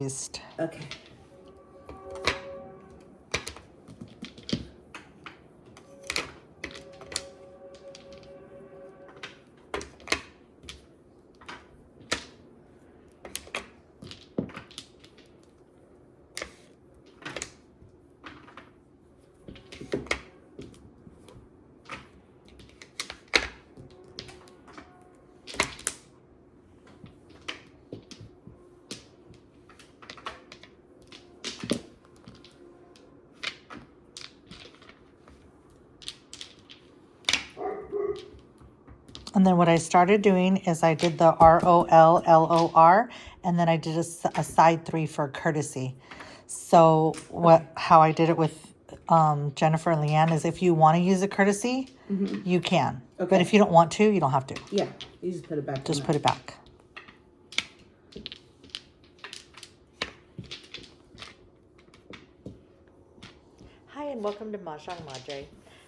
Okay. And then what I started doing is I did the ROLLOR, and then I did a side 3 for courtesy. So how I did it with Jennifer and Leanne is if you want to use a courtesy, you can. Okay. But if you don't want to, you don't have to. Yeah, you just put it back. Just put it back. Hi, and welcome to Mahjong Madre.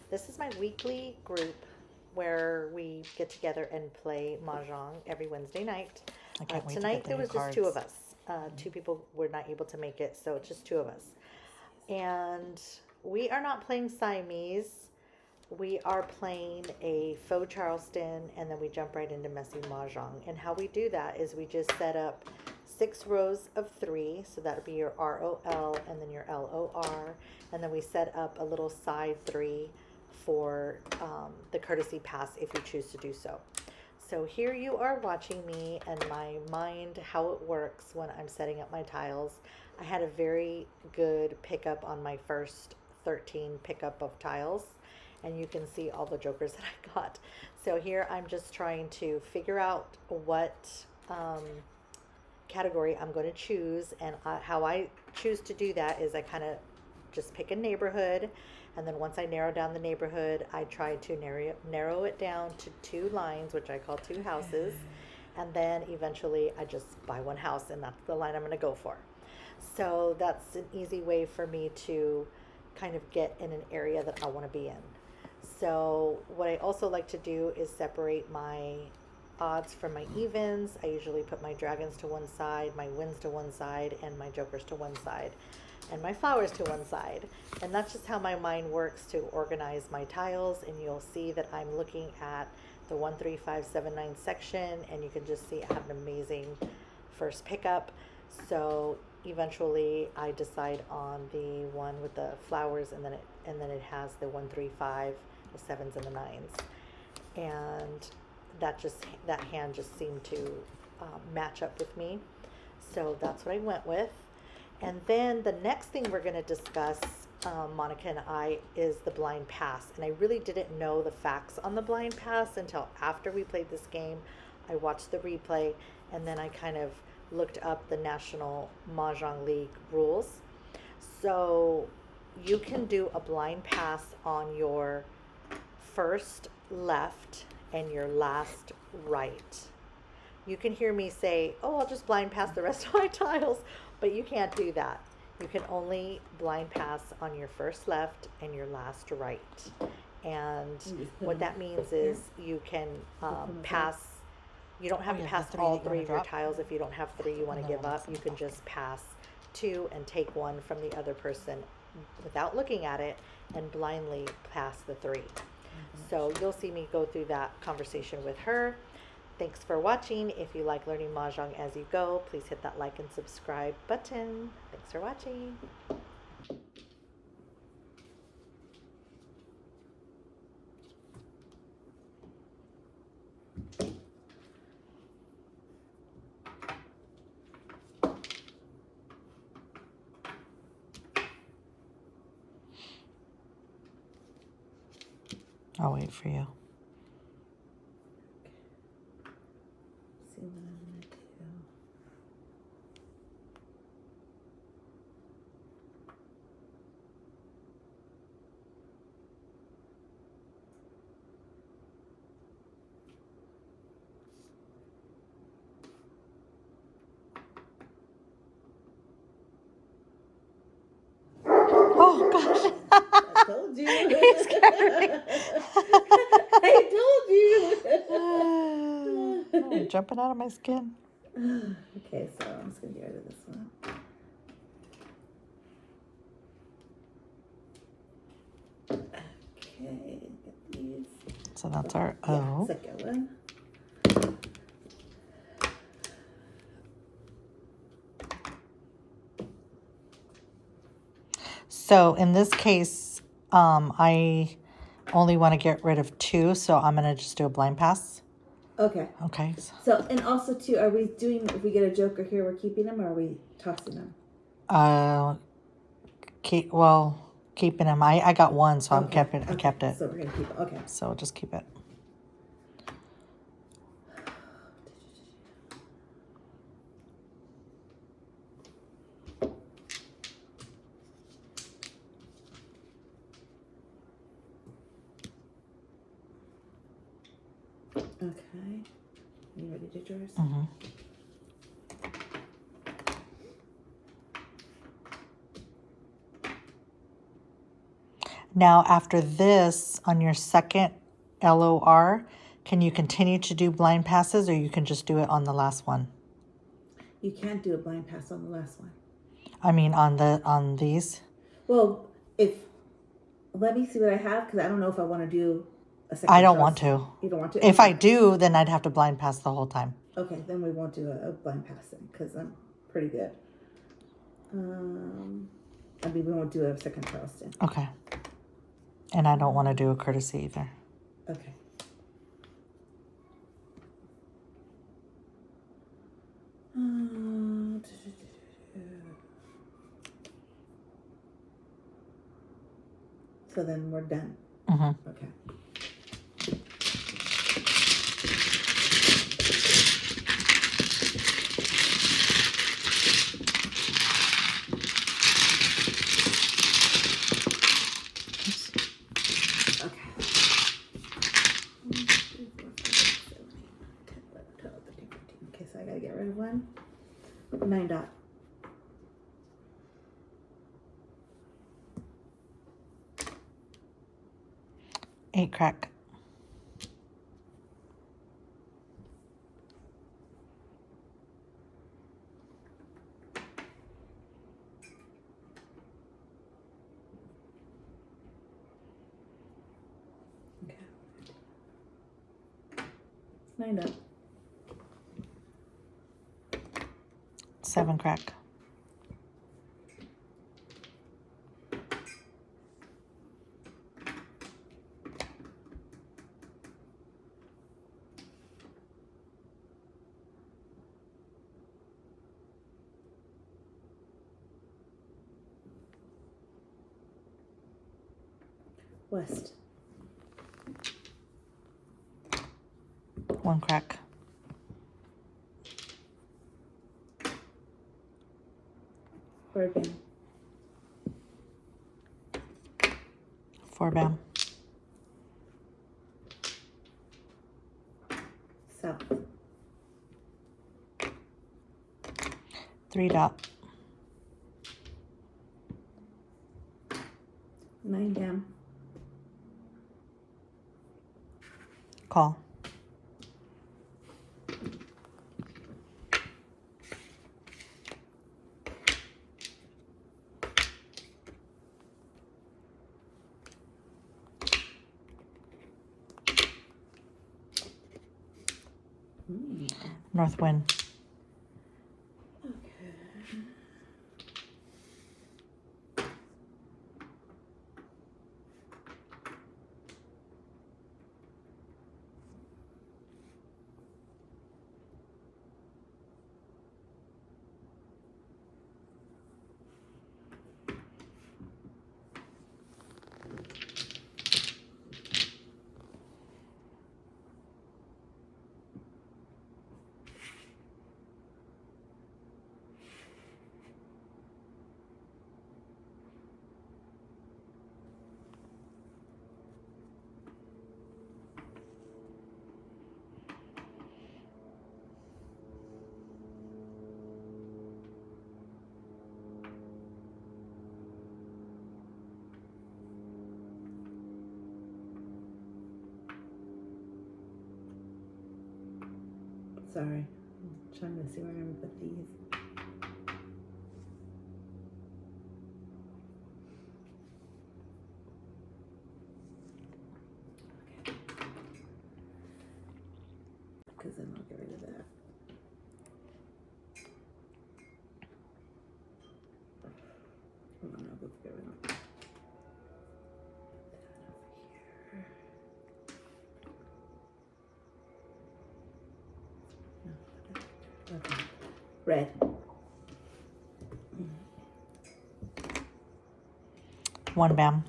This is my weekly group where we get together and play Mahjong every Wednesday night. Tonight there was just 2 of us. 2 people were not able to make it, so it's just 2 of us. And we are not playing Siamese. We are playing a faux Charleston, and then we jump right into messy Mahjong. And how we do that is we just set up 6 rows of 3, so that would be your ROL and then your LOR, and then we set up a little side 3 for the courtesy pass if you choose to do so. So here you are watching me and my mind, how it works when I'm setting up my tiles. I had a very good pickup on my first 13 pickup of tiles, and you can see all the jokers that I got. So here I'm just trying to figure out what category I'm going to choose, and how I choose to do that is I kind of just pick a neighborhood, and then once I narrow down the neighborhood, I try to narrow it down to 2 lines, which I call 2 houses, and then eventually I just buy 1 house, and that's the line I'm going to go for. So that's an easy way for me to kind of get in an area that I want to be in. So what I also like to do is separate my odds from my evens. I usually put my dragons to one side, my wins to one side, and my jokers to one side, and my flowers to one side. And that's just how my mind works to organize my tiles. And you'll see that I'm looking at the 1, 3, 5, 7, 9 section, and you can just see I have an amazing first pickup. So eventually I decide on the one with the flowers, and then it has the 1, 3, 5, the 7s and the 9s, and that hand just seemed to match up with me, so that's what I went with. And then the next thing we're going to discuss, Monica and I, is the blind pass. And I really didn't know the facts on the blind pass until after we played this game. I watched the replay, and then I kind of looked up the National Mahjong League rules. So you can do a blind pass on your first left and your last right. You can hear me say, oh, I'll just blind pass the rest of my tiles, but you can't do that. You can only blind pass on your first left and your last right. And what that means is you can pass, you don't have to pass all 3 of your tiles. If you don't have 3 you want to give up, you can just pass 2 and take 1 from the other person without looking at it and blindly pass the 3. So you'll see me go through that conversation with her. Thanks for watching. If you like learning Mahjong as you go, please hit that like and subscribe button. Thanks for watching. I'll wait for you. See what I'm gonna do. Oh, gosh. I told you. He's scared me. I told you. I'm jumping out of my skin. Okay, so I'm just gonna get rid of this one. So that's our Yeah, O. second one. So in this case, I only want to get rid of 2, so I'm going to just do a blind pass. Okay. Okay. So, and also too, are we doing, if we get a joker here, we're keeping them, or are we tossing them? Keeping them. I got 1, so Okay. I kept it. So we're gonna keep it. Okay. So we'll just keep it. Okay. You ready to do yours? Mm-hmm. Now, after this, on your second LOR, can you continue to do blind passes, or you can just do it on the last one? You can't do a blind pass on the last one. I mean, on these. Well, let me see what I have, because I don't know if I want to do a second. I don't want to. You don't want to? If I do, then I'd have to blind pass the whole time. Okay, then we won't do a blind pass then, because I'm pretty good. We won't do a second Charleston. Okay. And I don't want to do a courtesy either. Okay. So then we're done. Mm-hmm. Okay. Okay, so I gotta get rid of one. 9 dot. Eight crack. Okay. 9 dot. 7 crack. West. 1 crack. Bird band. 4 bam. South. 3 dot. 9 down. Call. North wind. Okay. Sorry. I'm trying to see where I'm going to put these. Okay. is, and I'll get rid of that. Hold on, I'll go get rid of that. Okay. Red. One bam.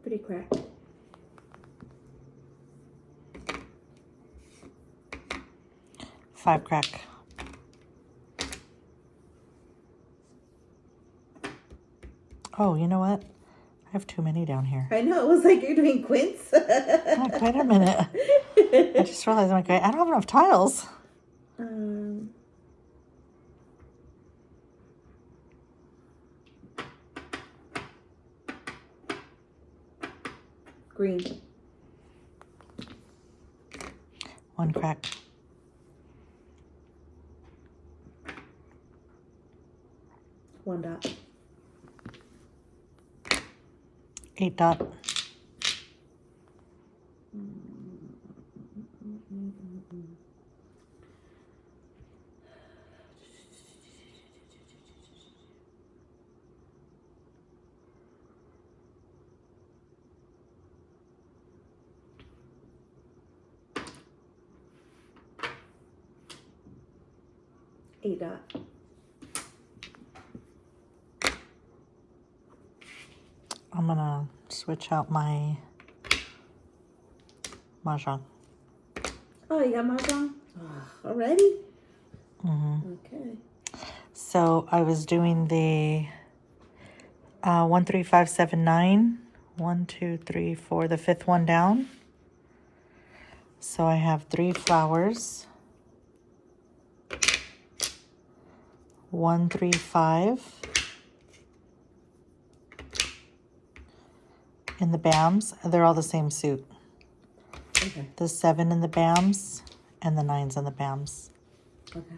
Pretty cracked. Five crack. Oh, you know what? I have too many down here. I know, it was like you're doing quints. Oh, wait a minute. I just realized I don't have enough tiles. Green. One crack. One dot. 8 dot. Eight dot. I'm gonna switch out my Mahjong. Oh, you got Mahjong? Oh, already? Mm-hmm. Okay. So I was doing the 1, 3, 5, 7, 9. 1, 2, 3, 4. The fifth one down. So I have 3 flowers. 1, 3, 5. In the BAMs, they're all the same suit. Okay. The 7 in the BAMs and the 9s in the BAMs. Okay.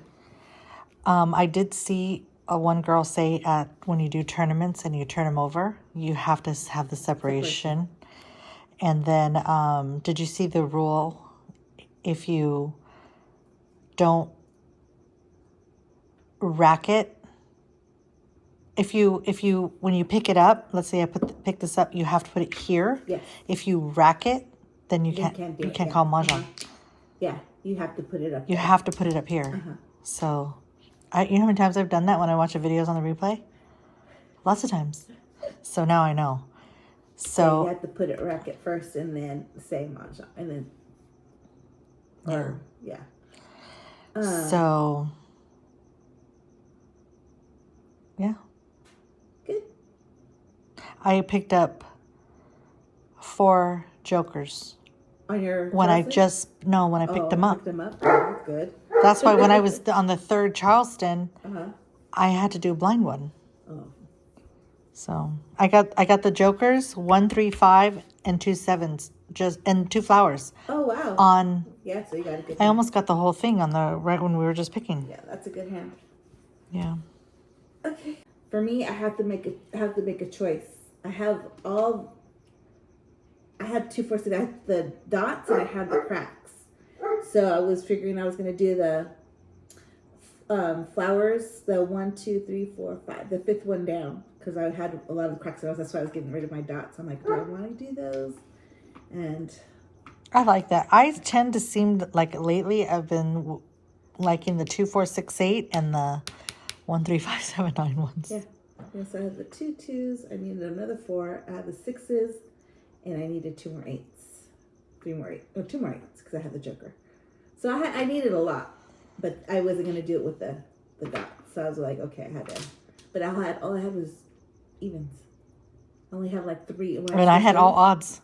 I did see one girl say when you do tournaments and you turn them over, you have to have the separation. And then, did you see the rule? If you don't rack it, when you pick it up, let's say I pick this up, you have to put it here. Yes. If you rack it, then you can't call Mahjong. Yeah, you have to put it up. You have to put it up here. So, you know how many times I've done that when I watch the videos on the replay? Lots of times. So now I know. So you have to rack it first and then say Mahjong and then. Yeah. So. Yeah. Good. I picked up 4 jokers. On your when I picked them up. Picked them up. Oh, good. That's why when I was on the 3rd Charleston, I had to do a blind one. Oh. So I got the jokers, 1, 3, 5, and 2 7s, and 2 flowers. Oh wow. So you got a good. I almost got the whole thing on right when we were just picking. Yeah, that's a good hand. Yeah. Okay. For me, I have to make a choice. I have 2 4 6. I have the dots and I have the cracks. So I was figuring I was gonna do the flowers, the 1, 2, 3, 4, 5, the 5th one down, because I had a lot of cracks. That's why I was getting rid of my dots. I'm like, do I want to do those? And I like that. I tend to seem like lately I've been liking the 2, 4, 6, 8 and the 1, 3, 5, 7, 9 ones. Yeah. So I have the 2 2s. I needed another 4. I have the 6s, and I needed 2 more 8s, 2 more 8s because I had the joker. So I needed a lot, but I wasn't gonna do it with the dots. So I was like, okay, I had to. But all I had was evens. I only have like 3. I had all odds.